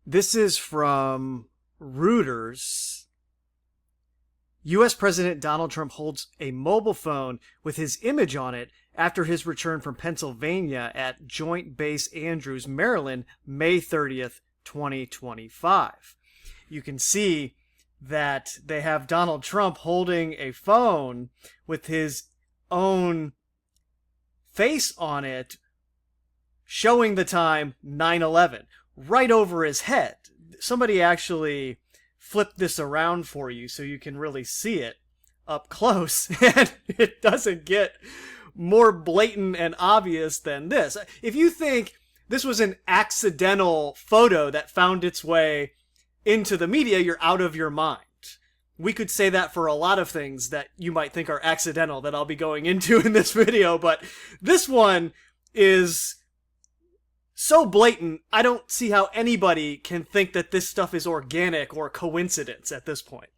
This is from Reuters. U.S. President Donald Trump holds a mobile phone with his image on it after his return from Pennsylvania at Joint Base Andrews, Maryland, May 30th, 2025. You can see that they have Donald Trump holding a phone with his own face on it, showing the time 9/11 right over his head. Somebody actually flipped this around for you so you can really see it up close, and it doesn't get more blatant and obvious than this. If you think this was an accidental photo that found its way into the media, you're out of your mind. We could say that for a lot of things that you might think are accidental that I'll be going into in this video, but this one is so blatant, I don't see how anybody can think that this stuff is organic or coincidence at this point.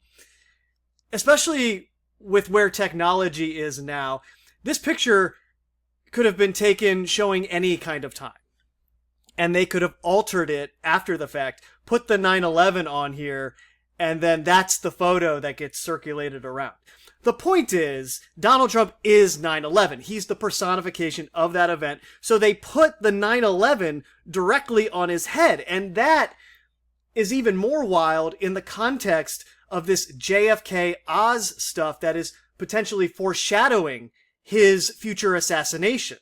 Especially with where technology is now, this picture could have been taken showing any kind of time. And they could have altered it after the fact, put the 9/11 on here, and then that's the photo that gets circulated around. The point is, Donald Trump is 9/11. He's the personification of that event. So they put the 9/11 directly on his head. And that is even more wild in the context of this JFK Oz stuff that is potentially foreshadowing his future assassination.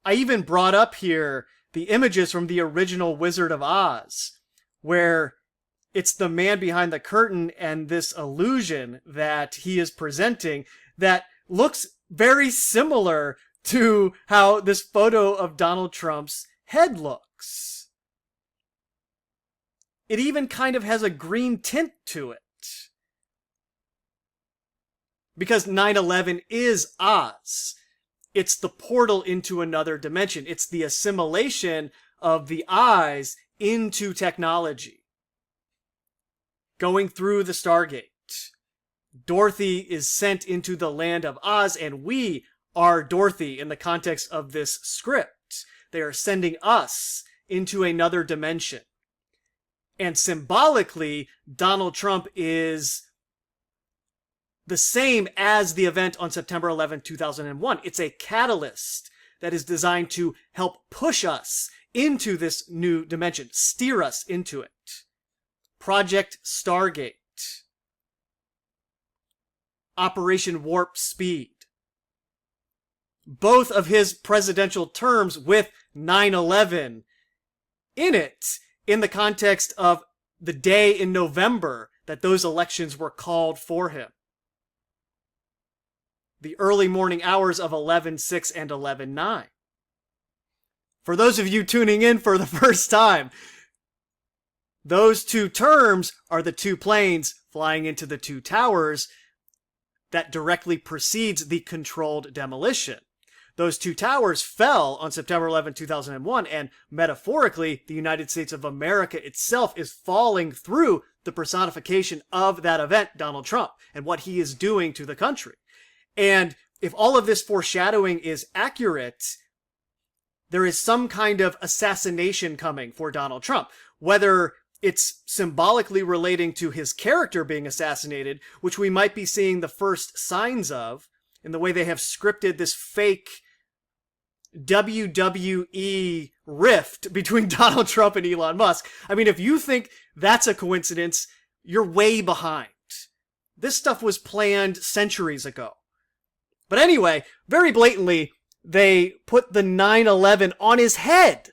I even brought up here the images from the original Wizard of Oz, where it's the man behind the curtain and this illusion that he is presenting that looks very similar to how this photo of Donald Trump's head looks. It even kind of has a green tint to it. Because 9/11 is Oz. It's the portal into another dimension. It's the assimilation of the eyes into technology. Going through the Stargate. Dorothy is sent into the land of Oz, and we are Dorothy in the context of this script. They are sending us into another dimension. And symbolically, Donald Trump is the same as the event on September 11, 2001. It's a catalyst that is designed to help push us into this new dimension, steer us into it. Project Stargate. Operation Warp Speed. Both of his presidential terms with 9/11 in it, in the context of the day in November that those elections were called for him. The early morning hours of 11/6 and 11/9. For those of you tuning in for the first time, those two terms are the two planes flying into the two towers that directly precedes the controlled demolition. Those two towers fell on September 11, 2001, and metaphorically, the United States of America itself is falling through the personification of that event, Donald Trump, and what he is doing to the country. And if all of this foreshadowing is accurate, there is some kind of assassination coming for Donald Trump. Whether it's symbolically relating to his character being assassinated, which we might be seeing the first signs of in the way they have scripted this fake WWE rift between Donald Trump and Elon Musk. I mean, if you think that's a coincidence, you're way behind. This stuff was planned centuries ago. But anyway, very blatantly, they put the 9/11 on his head.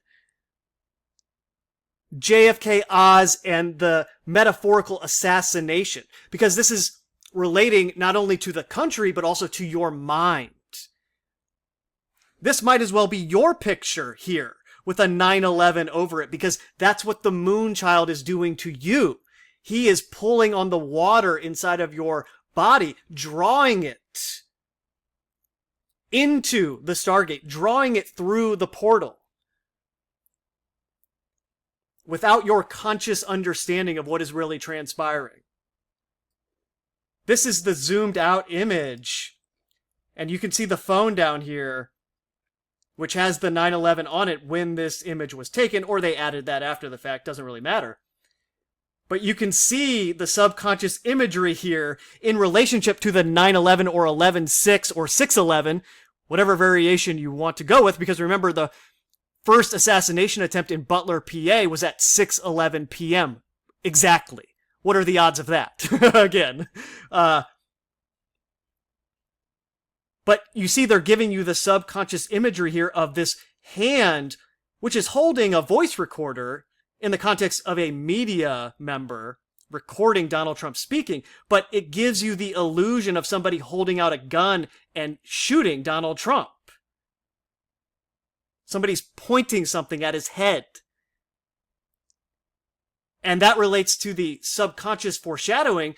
JFK Oz and the metaphorical assassination. Because this is relating not only to the country, but also to your mind. This might as well be your picture here with a 9/11 over it, because that's what the Moonchild is doing to you. He is pulling on the water inside of your body, drawing it into the Stargate, drawing it through the portal without your conscious understanding of what is really transpiring. This is the zoomed out image, and you can see the phone down here which has the 9/11 on it when this image was taken, or they added that after the fact, doesn't really matter. But you can see the subconscious imagery here in relationship to the 9/11 or 11/6 or 6/11, whatever variation you want to go with, because remember the first assassination attempt in Butler, PA was at 6:11 p.m. exactly. What are the odds of that? Again. But you see they're giving you the subconscious imagery here of this hand, which is holding a voice recorder in the context of a media member recording Donald Trump speaking, but it gives you the illusion of somebody holding out a gun and shooting Donald Trump. Somebody's pointing something at his head. And that relates to the subconscious foreshadowing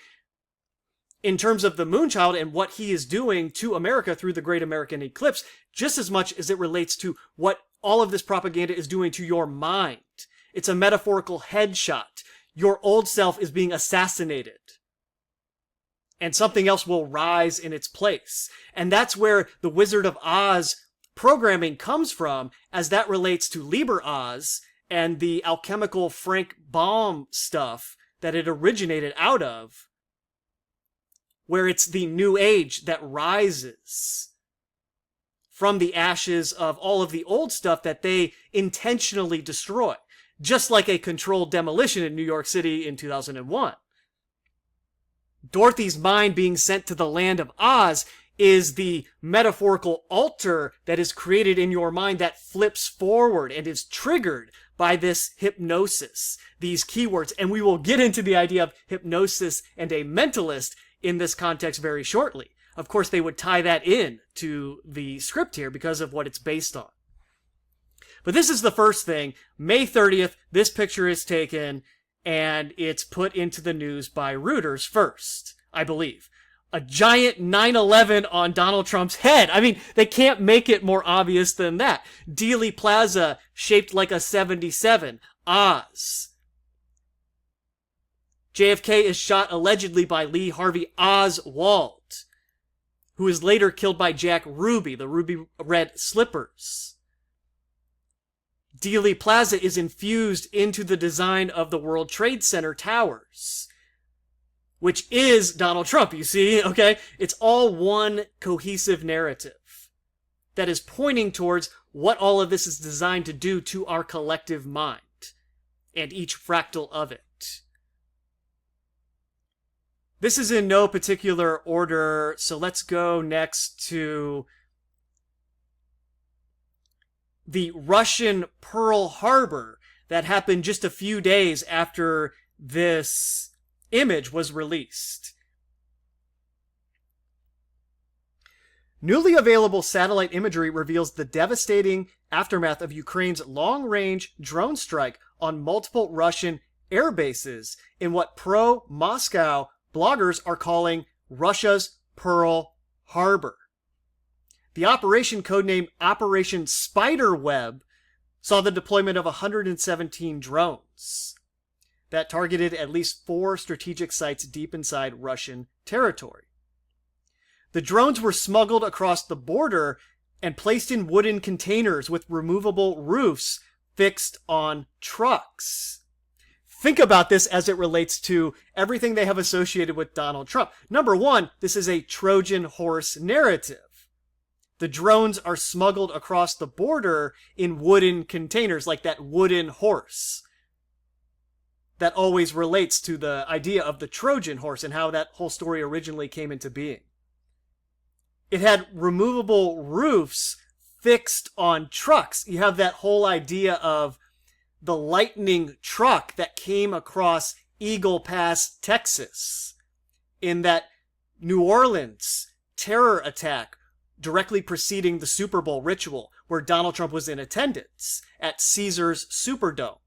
in terms of the Moonchild and what he is doing to America through the Great American Eclipse, just as much as it relates to what all of this propaganda is doing to your mind. It's a metaphorical headshot. Your old self is being assassinated. And something else will rise in its place. And that's where the Wizard of Oz programming comes from, as that relates to Liber Oz and the alchemical Frank Baum stuff that it originated out of, where it's the new age that rises from the ashes of all of the old stuff that they intentionally destroy. Just like a controlled demolition in New York City in 2001. Dorothy's mind being sent to the land of Oz is the metaphorical altar that is created in your mind that flips forward and is triggered by this hypnosis, these keywords. And we will get into the idea of hypnosis and a mentalist in this context very shortly. Of course, they would tie that in to the script here because of what it's based on. But this is the first thing. May 30th, this picture is taken, and it's put into the news by Reuters first, I believe. A giant 9/11 on Donald Trump's head. I mean, they can't make it more obvious than that. Dealey Plaza, shaped like a 77. Oz. JFK is shot allegedly by Lee Harvey Oswald, who is later killed by Jack Ruby, the Ruby Red Slippers. Dealey Plaza is infused into the design of the World Trade Center towers, which is Donald Trump, you see, okay? It's all one cohesive narrative that is pointing towards what all of this is designed to do to our collective mind and each fractal of it. This is in no particular order, so let's go next to the Russian Pearl Harbor that happened just a few days after this image was released. Newly available satellite imagery reveals the devastating aftermath of Ukraine's long-range drone strike on multiple Russian air bases in what pro-Moscow bloggers are calling Russia's Pearl Harbor. The operation, codenamed Operation Spiderweb, saw the deployment of 117 drones that targeted at least 4 strategic sites deep inside Russian territory. The drones were smuggled across the border and placed in wooden containers with removable roofs fixed on trucks. Think about this as it relates to everything they have associated with Donald Trump. Number one, this is a Trojan horse narrative. The drones are smuggled across the border in wooden containers, like that wooden horse. That always relates to the idea of the Trojan horse and how that whole story originally came into being. It had removable roofs fixed on trucks. You have that whole idea of the lightning truck that came across Eagle Pass, Texas, in that New Orleans terror attack directly preceding the Super Bowl ritual, where Donald Trump was in attendance at Caesars Superdome.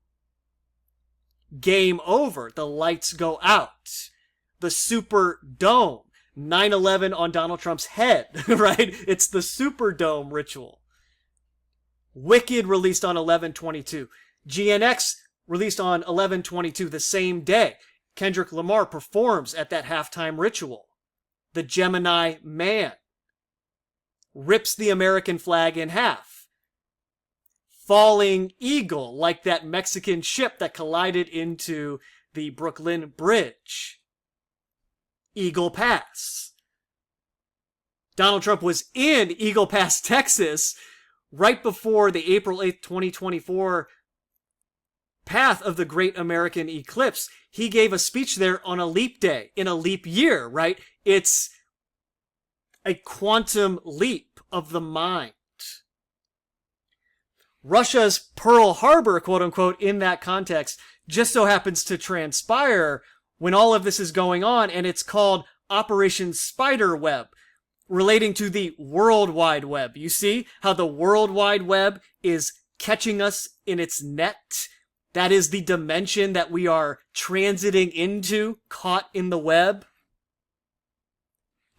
Game over. The lights go out. The Superdome. 9/11 on Donald Trump's head, right? It's the Superdome ritual. Wicked released on 11/22. GNX released on 11/22 the same day. Kendrick Lamar performs at that halftime ritual. The Gemini Man rips the American flag in half. falling eagle, like that Mexican ship that collided into the Brooklyn Bridge. Eagle Pass. Donald Trump was in Eagle Pass, Texas, right before the April 8th, 2024 path of the Great American Eclipse. He gave a speech there on a leap day, in a leap year, right? It's a quantum leap of the mind. Russia's Pearl Harbor, quote unquote, in that context, just so happens to transpire when all of this is going on, and it's called Operation Spiderweb, relating to the World Wide Web. You see how the World Wide Web is catching us in its net? That is the dimension that we are transiting into, caught in the web.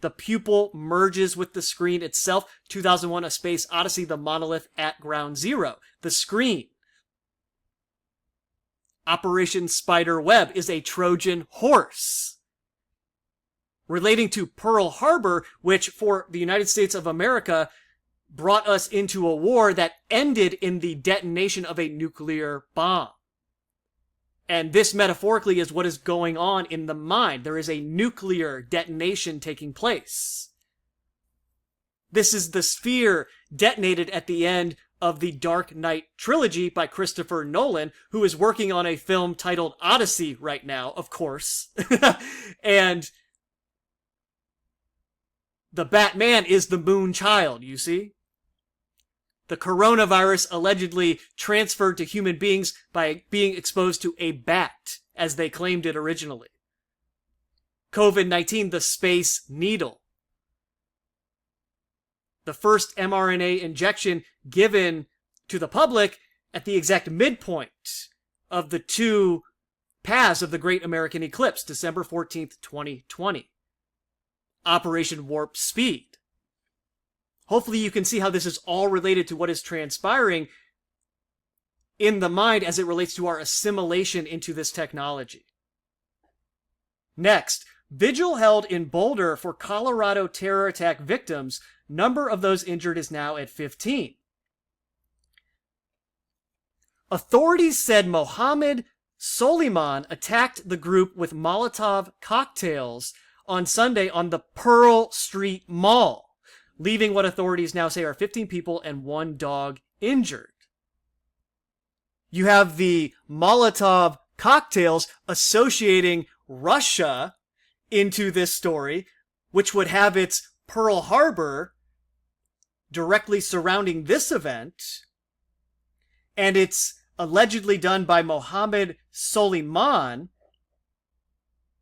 The pupil merges with the screen itself. 2001: A Space Odyssey, the monolith at ground zero. The screen. Operation Spiderweb is a Trojan horse. Relating to Pearl Harbor, which for the United States of America brought us into a war that ended in the detonation of a nuclear bomb. And this metaphorically is what is going on in the mind. There is a nuclear detonation taking place. This is the sphere detonated at the end of the Dark Knight trilogy by Christopher Nolan, who is working on a film titled Odyssey right now, of course. And the Batman is the moon child, you see? The coronavirus allegedly transferred to human beings by being exposed to a bat, as they claimed it originally. COVID-19, the space needle. The first mRNA injection given to the public at the exact midpoint of the two paths of the Great American Eclipse, December 14th, 2020. Operation Warp Speed. Hopefully you can see how this is all related to what is transpiring in the mind as it relates to our assimilation into this technology. Next, vigil held in Boulder for Colorado terror attack victims. Number of those injured is now at 15. Authorities said Mohammed Soliman attacked the group with Molotov cocktails on Sunday on the Pearl Street Mall, leaving what authorities now say are 15 people and 1 dog injured. You have the Molotov cocktails associating Russia into this story, which would have its Pearl Harbor directly surrounding this event, and it's allegedly done by Mohammed Soliman,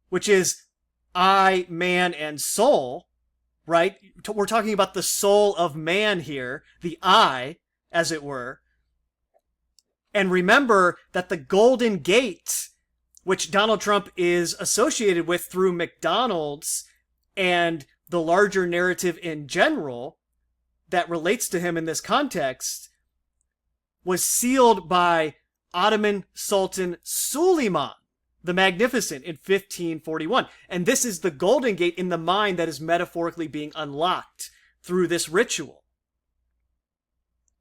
which is I, man, and soul, right? We're talking about the soul of man here, the I, as it were. And remember that the Golden Gate, which Donald Trump is associated with through McDonald's and the larger narrative in general that relates to him in this context, was sealed by Ottoman Sultan Suleiman the Magnificent in 1541. And this is the Golden Gate in the mind that is metaphorically being unlocked through this ritual.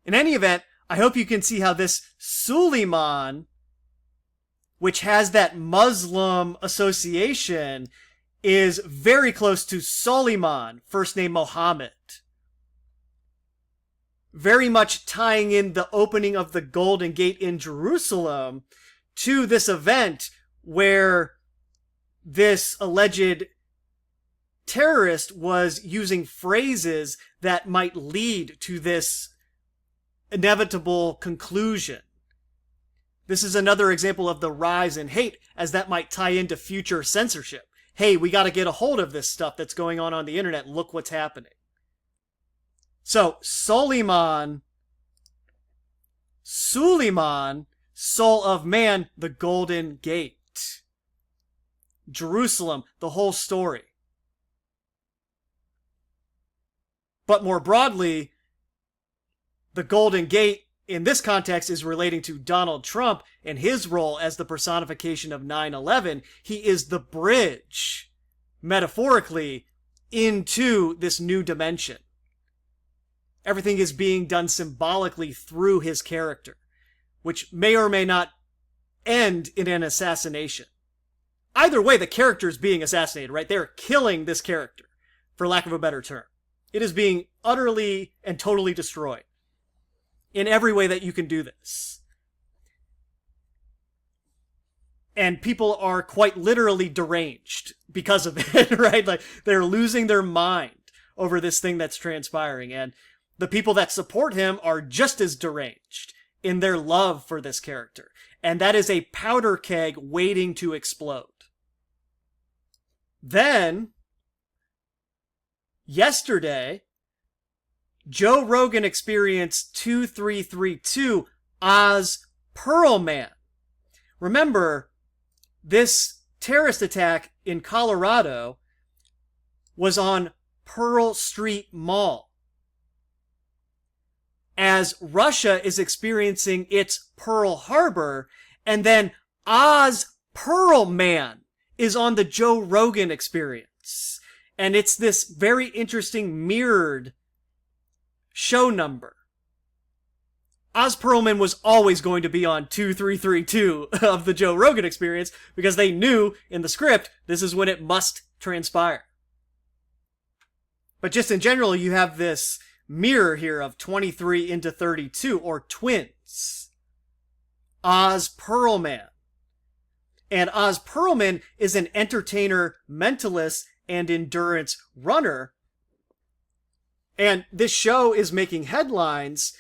In any event, I hope you can see how this Suleiman, which has that Muslim association, is very close to Soliman, first name Mohammed. Very much tying in the opening of the Golden Gate in Jerusalem to this event where this alleged terrorist was using phrases that might lead to this inevitable conclusion. This is another example of the rise in hate, as that might tie into future censorship. Hey, we got to get a hold of this stuff that's going on the internet. Look what's happening. So, Suleiman, soul of man, the Golden Gate. Jerusalem, the whole story. But more broadly, the Golden Gate in this context is relating to Donald Trump and his role as the personification of 9/11. He is the bridge, metaphorically, into this new dimension. Everything is being done symbolically through his character. which may or may not end in an assassination. Either way, the character is being assassinated, right? They're killing this character, for lack of a better term. It is being utterly and totally destroyed in every way that you can do this. And people are quite literally deranged because of it, right? Like, they're losing their mind over this thing that's transpiring. And the people that support him are just as deranged in their love for this character. And that is a powder keg waiting to explode. Then, yesterday, Joe Rogan experienced 2332 Oz Pearlman. Remember, this terrorist attack in Colorado was on Pearl Street Mall, as Russia is experiencing its Pearl Harbor, and then Oz Pearlman is on the Joe Rogan Experience. And it's this very interesting mirrored show number. Oz Pearlman was always going to be on 2332 of the Joe Rogan Experience because they knew in the script this is when it must transpire. But just in general, you have this mirror here of 23 into 32, or twins. Oz Pearlman. And Oz Pearlman is an entertainer, mentalist, and endurance runner. And this show is making headlines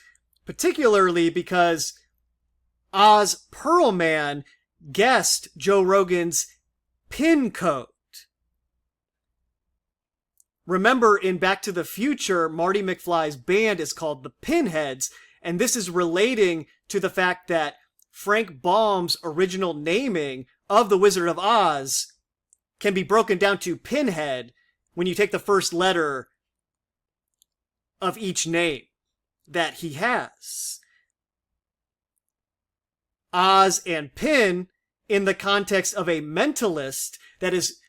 particularly because Oz Pearlman guessed Joe Rogan's pin code. Remember, in Back to the Future, Marty McFly's band is called the Pinheads, and this is relating to the fact that Frank Baum's original naming of the Wizard of Oz can be broken down to Pinhead when you take the first letter of each name that he has. Oz and Pin in the context of a mentalist that is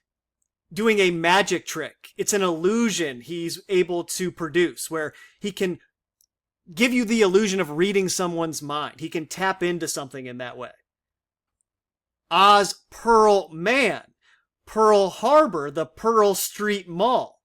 doing a magic trick. It's an illusion he's able to produce where he can give you the illusion of reading someone's mind. He can tap into something in that way. Oz Pearlman, Pearl Harbor, the Pearl Street Mall.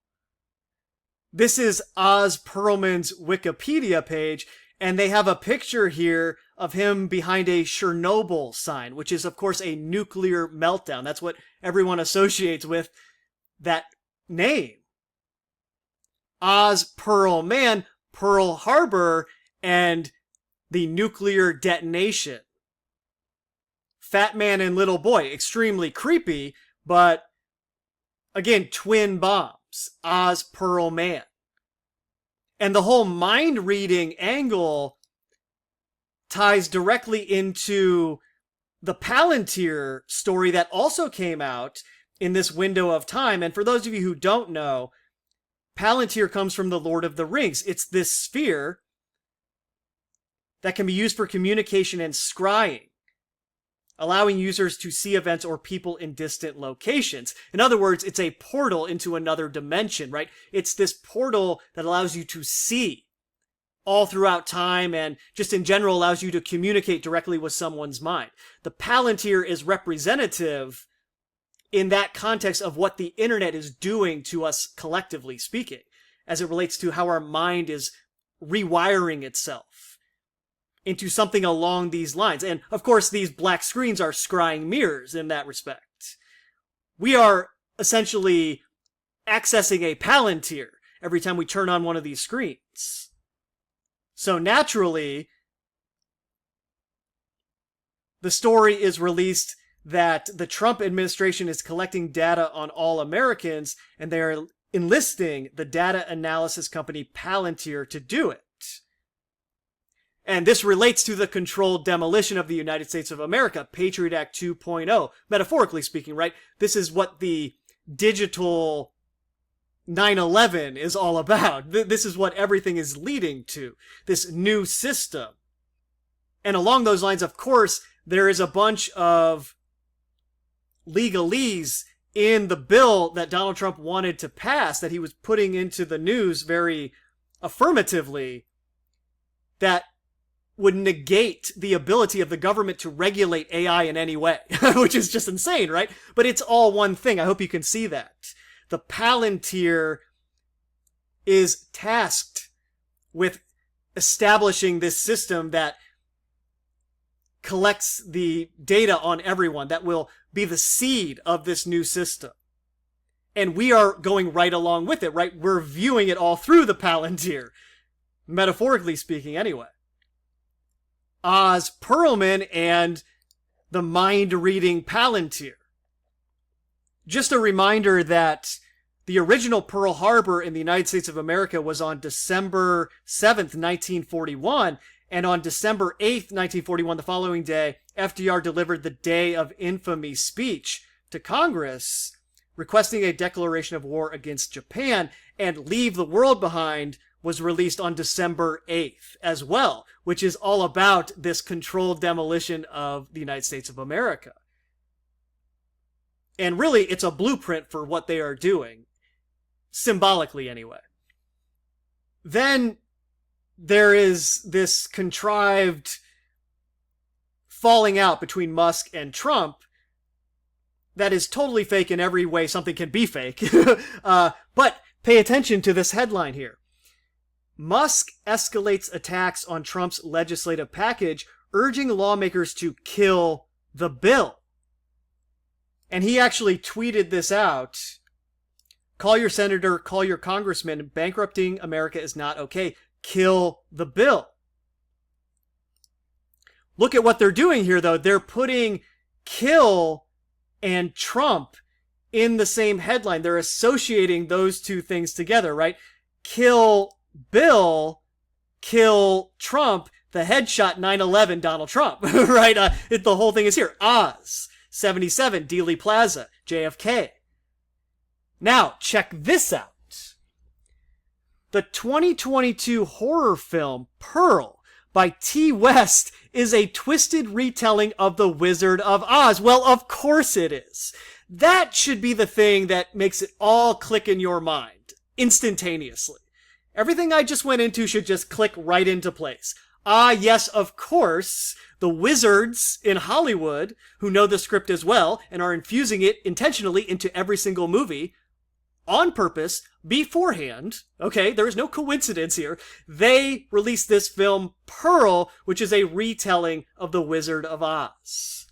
This is Oz Pearlman's Wikipedia page, and they have a picture here of him behind a Chernobyl sign, which is, of course, a nuclear meltdown. That's what everyone associates with that name. Oz Pearlman, Pearl Harbor, and the nuclear detonation. Fat Man and Little Boy, extremely creepy, but again, twin bombs. Oz Pearlman. And the whole mind reading angle ties directly into the Palantir story that also came out in this window of time. And for those of you who don't know, Palantir comes from the Lord of the Rings. It's this sphere that can be used for communication and scrying, allowing users to see events or people in distant locations. In other words, it's a portal into another dimension, right? It's this portal that allows you to see all throughout time and just in general allows you to communicate directly with someone's mind. The Palantir is representative in that context of what the internet is doing to us collectively speaking, as it relates to how our mind is rewiring itself into something along these lines. And of course, these black screens are scrying mirrors in that respect. We are essentially accessing a Palantir every time we turn on one of these screens. So naturally, the story is released that the Trump administration is collecting data on all Americans, and they're enlisting the data analysis company Palantir to do it. And this relates to the controlled demolition of the United States of America, Patriot Act 2.0, metaphorically speaking, right? This is what the digital 9/11 is all about. This is what everything is leading to, this new system. And along those lines, of course, there is a bunch of legalese in the bill that Donald Trump wanted to pass, that he was putting into the news very affirmatively, that would negate the ability of the government to regulate AI in any way, which is just insane, right? But it's all one thing. I hope you can see that. The Palantir is tasked with establishing this system that collects the data on everyone, that will be the seed of this new system. And we are going right along with it, right? We're viewing it all through the Palantir, metaphorically speaking anyway. Oz Perlman and the mind-reading Palantir. Just a reminder that the original Pearl Harbor in the United States of America was on December 7th, 1941, and on December 8th, 1941, the following day, FDR delivered the Day of Infamy speech to Congress, requesting a declaration of war against Japan, and Leave the World Behind was released on December 8th as well, which is all about this controlled demolition of the United States of America. And really, it's a blueprint for what they are doing, symbolically anyway. Then there is this contrived falling out between Musk and Trump that is totally fake in every way something can be fake. But pay attention to this headline here. Musk escalates attacks on Trump's legislative package, urging lawmakers to kill the bill. And he actually tweeted this out. Call your senator, call your congressman. Bankrupting America is not okay. Kill the bill. Look at what they're doing here, though. They're putting kill and Trump in the same headline. They're associating those two things together, right? Kill Bill, kill Trump, the headshot 9/11 Donald Trump, right? The whole thing is here. Oz, 77, Dealey Plaza, JFK. Now, check this out. The 2022 horror film Pearl by T. West is a twisted retelling of The Wizard of Oz. Well, of course it is. That should be the thing that makes it all click in your mind instantaneously. Everything I just went into should just click right into place. Ah, yes, of course, the wizards in Hollywood who know the script as well and are infusing it intentionally into every single movie on purpose beforehand. Okay, there is no coincidence here. They released this film Pearl, which is a retelling of The Wizard of Oz.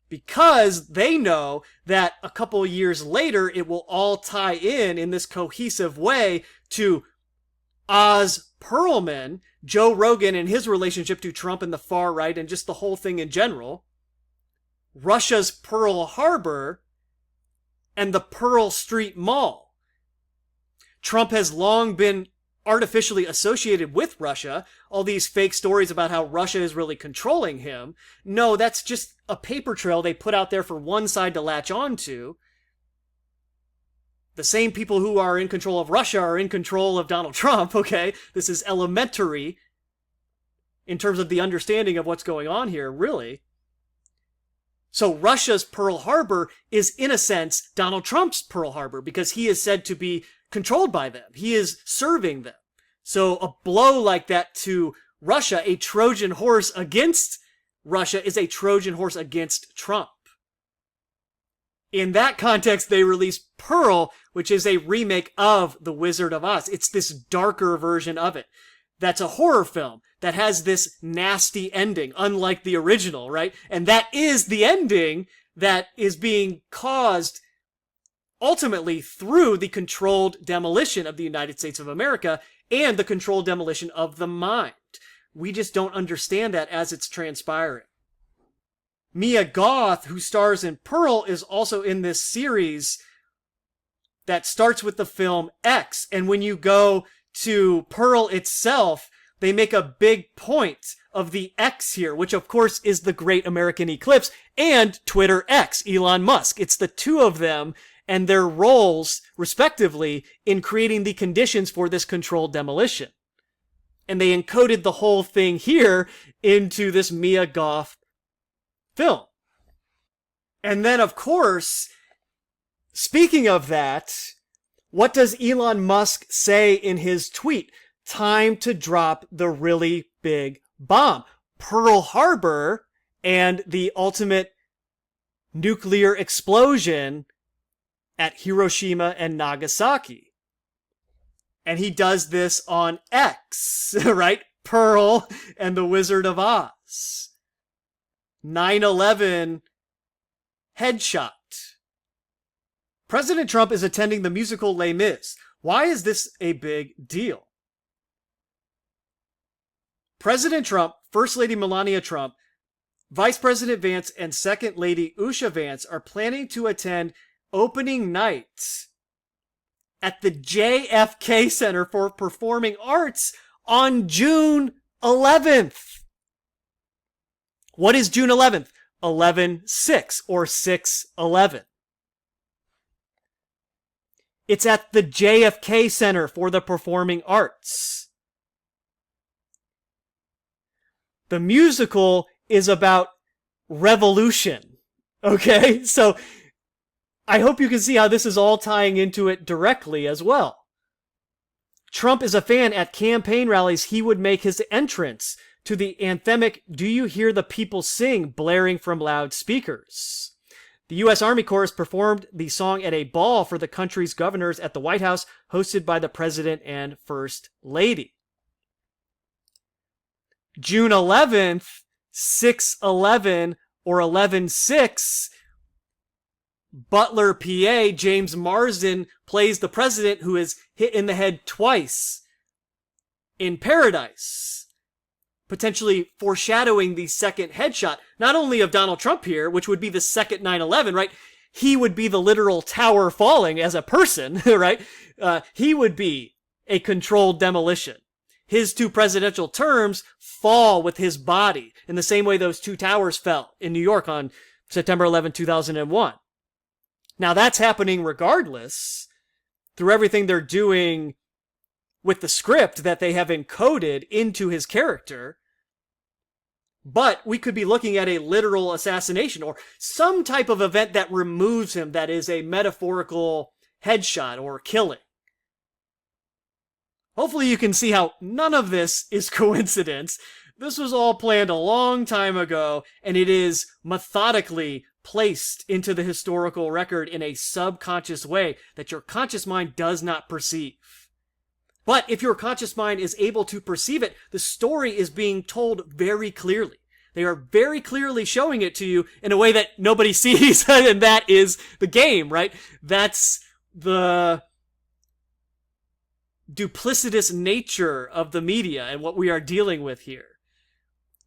Because they know that a couple years later, it will all tie in this cohesive way to Oz Perlman, Joe Rogan and his relationship to Trump and the far right and just the whole thing in general, Russia's Pearl Harbor, and the Pearl Street Mall. Trump has long been artificially associated with Russia, all these fake stories about how Russia is really controlling him. No, that's just a paper trail they put out there for one side to latch on to. The same people who are in control of Russia are in control of Donald Trump, okay? This is elementary in terms of the understanding of what's going on here, really. So Russia's Pearl Harbor is, in a sense, Donald Trump's Pearl Harbor because he is said to be controlled by them. He is serving them. So a blow like that to Russia, a Trojan horse against Russia, is a Trojan horse against Trump. In that context, they released Pearl, which is a remake of The Wizard of Oz. It's this darker version of it. That's a horror film that has this nasty ending, unlike the original, right? And that is the ending that is being caused ultimately through the controlled demolition of the United States of America and the controlled demolition of the mind. We just don't understand that as it's transpiring. Mia Goth, who stars in Pearl, is also in this series that starts with the film X. And when you go to Pearl itself, they make a big point of the X here, which of course is the Great American Eclipse and Twitter X, Elon Musk. It's the two of them and their roles, respectively, in creating the conditions for this controlled demolition. And they encoded the whole thing here into this Mia Goth film. And then, of course, speaking of that, what does Elon Musk say in his tweet? time to drop the really big bomb. Pearl Harbor and the ultimate nuclear explosion at Hiroshima and Nagasaki. And he does this on X, right? Pearl and the Wizard of Oz. 9/11 headshot. President Trump is attending the musical Les Mis. Why is this a big deal? President Trump, First Lady Melania Trump, Vice President Vance, and Second Lady Usha Vance are planning to attend opening night at the JFK Center for Performing Arts on June 11th. What is June 11th? 11/6 or 6/11. It's at the JFK Center for the Performing Arts. The musical is about revolution. Okay? So I hope you can see how this is all tying into it directly as well. Trump is a fan. At campaign rallies, he would make his entrance to the anthemic "Do You Hear the People Sing" blaring from loudspeakers. The U.S. Army Corps performed the song at a ball for the country's governors at the White House, hosted by the President and First Lady. June 11th, 6/11 or 11/6, Butler, PA, James Marsden plays the president who is hit in the head twice in Paradise, potentially foreshadowing the second headshot, not only of Donald Trump here, which would be the second 9/11, right? He would be the literal tower falling as a person, right? He would be a controlled demolition. His two presidential terms fall with his body in the same way those two towers fell in New York on September 11, 2001. Now that's happening regardless through everything they're doing with the script that they have encoded into his character. But we could be looking at a literal assassination or some type of event that removes him, that is a metaphorical headshot or killing. Hopefully you can see how none of this is coincidence. This was all planned a long time ago, and it is methodically placed into the historical record in a subconscious way that your conscious mind does not perceive. But if your conscious mind is able to perceive it, the story is being told very clearly. They are very clearly showing it to you in a way that nobody sees, and that is the game, right? That's the duplicitous nature of the media and what we are dealing with here.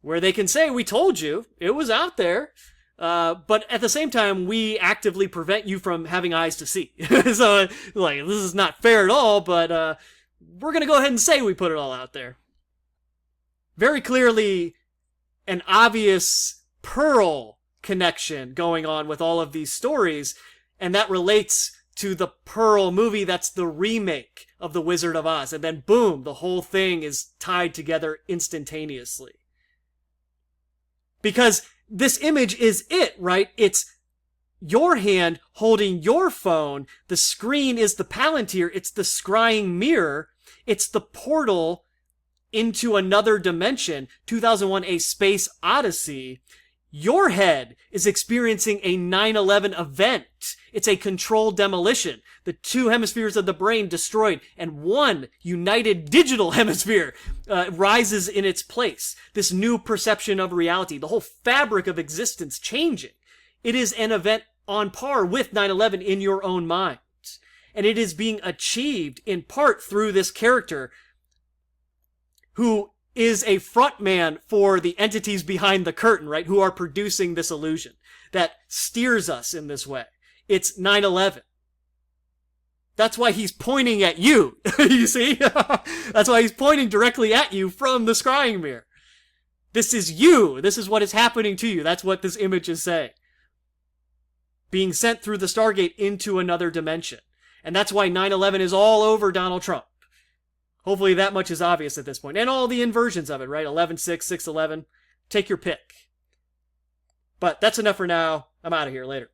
Where they can say, we told you, it was out there, but at the same time, we actively prevent you from having eyes to see. So, like, this is not fair at all, but we're going to go ahead and say we put it all out there. Very clearly, an obvious Pearl connection going on with all of these stories, and that relates to the Pearl movie. That's the remake of The Wizard of Oz. And then boom, the whole thing is tied together instantaneously. Because this image is it, right? It's your hand holding your phone. The screen is the Palantir. It's the scrying mirror. It's the portal into another dimension. 2001: A Space Odyssey. Your head is experiencing a 9/11 event. It's a controlled demolition. The two hemispheres of the brain destroyed, and one united digital hemisphere rises in its place. This new perception of reality, the whole fabric of existence changing. It is an event on par with 9/11 in your own mind. And it is being achieved in part through this character who is a frontman for the entities behind the curtain, right? Who are producing this illusion that steers us in this way. It's 9/11. That's why he's pointing at you. You see? That's why he's pointing directly at you from the scrying mirror. This is you. This is what is happening to you. That's what this image is saying. Being sent through the Stargate into another dimension. And that's why 9/11 is all over Donald Trump. Hopefully that much is obvious at this point. And all the inversions of it, right? 11/6, 6/11. Take your pick. But that's enough for now. I'm out of here. Later.